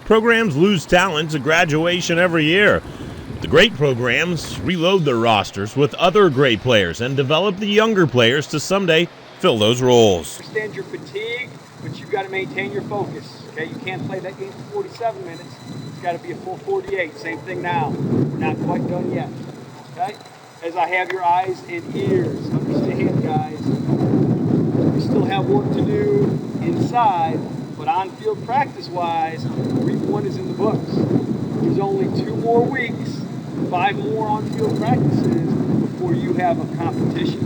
Programs lose talent to graduation every year. The great programs reload their rosters with other great players and develop the younger players to someday fill those roles. Understand your fatigue, but you've got to maintain your focus. Okay, you can't play that game for 47 minutes. It's got to be a full 48. Same thing now. We're not quite done yet. Okay, as I have your eyes and ears, understand, guys. We still have work to do inside, but on-field practice-wise, week 1 is in the books. There's only 2 more weeks, 5 more on-field practices before you have a competition.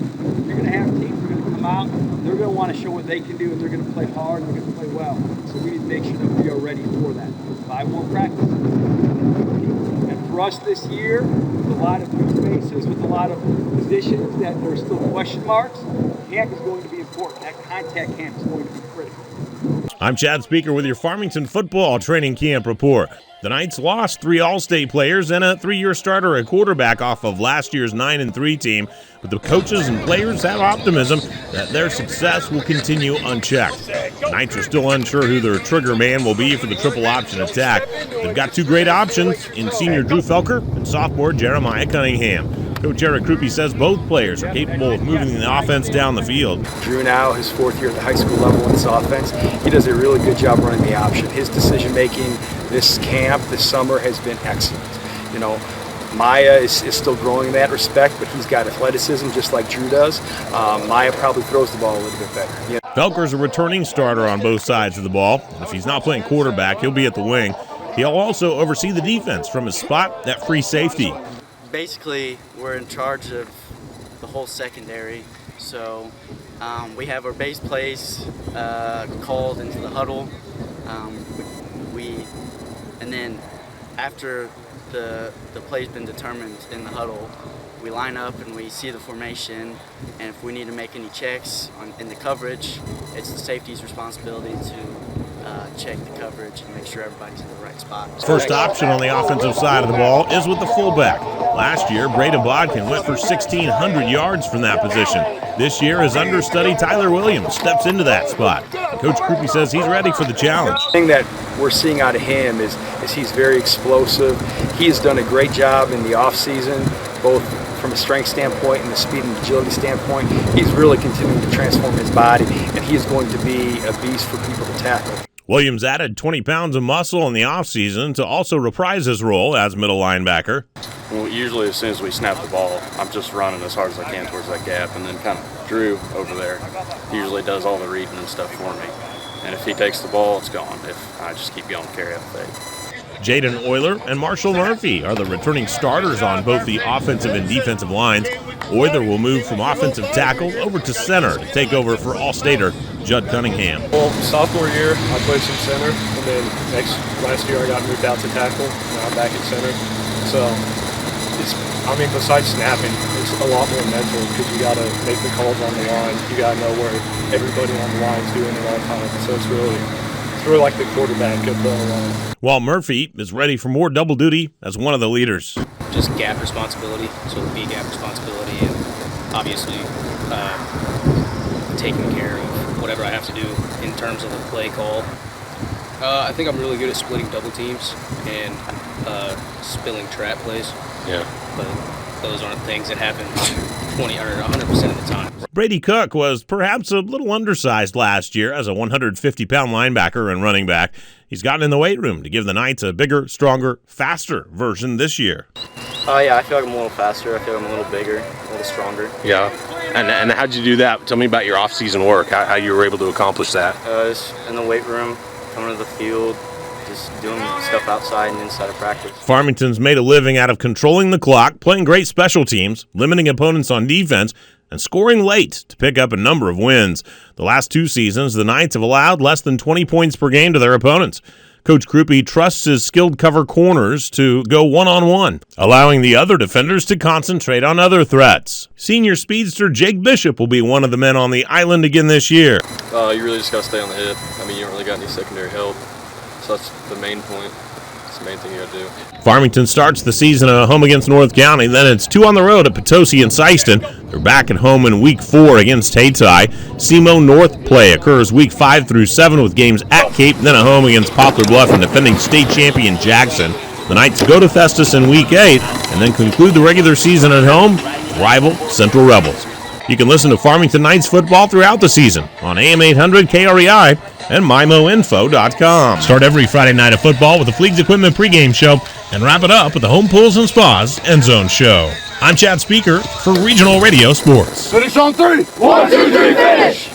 You're going to have teams that are going to come out, they're going to want to show what they can do, and they're going to play hard, and they're going to play well. So we need to make sure that we are ready for that. 5 more practices. And for us this year, with a lot of new faces, with a lot of positions that there are still question marks, camp is going to be important. That contact camp is going to be critical. I'm Chad Speaker with your Farmington football training camp report. The Knights lost 3 All-State players and a 3-year starter at quarterback off of last year's 9-3 team, but the coaches and players have optimism that their success will continue unchecked. The Knights are still unsure who their trigger man will be for the triple option attack. They've got 2 great options in senior Drew Felker and sophomore Jeremiah Cunningham. Coach Eric Krupe says both players are capable of moving the offense down the field. Drew now, his 4th year at the high school level in this offense, he does a really good job running the option. His decision-making this camp, this summer, has been excellent. You know, Maya is still growing in that respect, but he's got athleticism just like Drew does. Maya probably throws the ball a little bit better. You know? Felker's a returning starter on both sides of the ball. If he's not playing quarterback, he'll be at the wing. He'll also oversee the defense from his spot at free safety. Basically, we're in charge of the whole secondary, so we have our base plays called into the huddle. And then after the play's been determined in the huddle, we line up and we see the formation, and if we need to make any checks in the coverage, it's the safety's responsibility to check the coverage and make sure everybody's in the right spot. First option on the offensive side of the ball is with the fullback. Last year, Braden Bodkin went for 1,600 yards from that position. This year, his understudy Tyler Williams steps into that spot. Coach Krupe says he's ready for the challenge. The thing that we're seeing out of him is he's very explosive. He's done a great job in the offseason, both from a strength standpoint and a speed and agility standpoint. He's really continuing to transform his body, and he is going to be a beast for people to tackle. Williams added 20 pounds of muscle in the offseason to also reprise his role as middle linebacker. Well, usually as soon as we snap the ball, I'm just running as hard as I can towards that gap, and then kind of Drew over there usually does all the reading and stuff for me. And if he takes the ball, it's gone. If I just keep going, carry out the fade. Jaden Euler and Marshall Murphy are the returning starters on both the offensive and defensive lines. Euler will move from offensive tackle over to center to take over for All-Stater Judd Cunningham. Well, sophomore year, I played some center, and then last year I got moved out to tackle, and I'm back at center. So, besides snapping, it's a lot more mental because you got to make the calls on the line. You got to know where everybody on the line is doing at all times. So it's really like the quarterback of the line. While Murphy is ready for more double duty as one of the leaders. Just gap responsibility, so it'll be gap responsibility, and obviously taking care of whatever I have to do in terms of the play call. I think I'm really good at splitting double teams and spilling trap plays. Yeah. But those aren't things that happen 20 or 100% of the time. Brady Cook was perhaps a little undersized last year as a 150-pound linebacker and running back. He's gotten in the weight room to give the Knights a bigger, stronger, faster version this year. Yeah, I feel like I'm a little faster. I feel like I'm a little bigger, a little stronger. Yeah. And how'd you do that? Tell me about your off-season work, how you were able to accomplish that. Just in the weight room, coming to the field, just doing stuff outside and inside of practice. Farmington's made a living out of controlling the clock, playing great special teams, limiting opponents on defense, and scoring late to pick up a number of wins. The last 2 seasons, the Knights have allowed less than 20 points per game to their opponents. Coach Krupe trusts his skilled cover corners to go one-on-one, allowing the other defenders to concentrate on other threats. Senior speedster Jake Bishop will be one of the men on the island again this year. You really just got to stay on the hip. You don't really got any secondary help, so that's the main point. That's the main thing you got to do. Farmington starts the season at home against North County. Then it's 2 on the road at Potosi and Syston. They're back at home in Week 4 against Hayti. SEMO North play occurs Week 5 through 7 with games at Cape, then at home against Poplar Bluff and defending state champion Jackson. The Knights go to Festus in Week 8 and then conclude the regular season at home with rival Central Rebels. You can listen to Farmington Knights football throughout the season on AM 800 KREI and MyMoInfo.com. Start every Friday night of football with the Fleegs Equipment pregame show and wrap it up with the Home Pools and Spas End Zone show. I'm Chad Speaker for Regional Radio Sports. Finish on 3. 1, 2, 3, finish!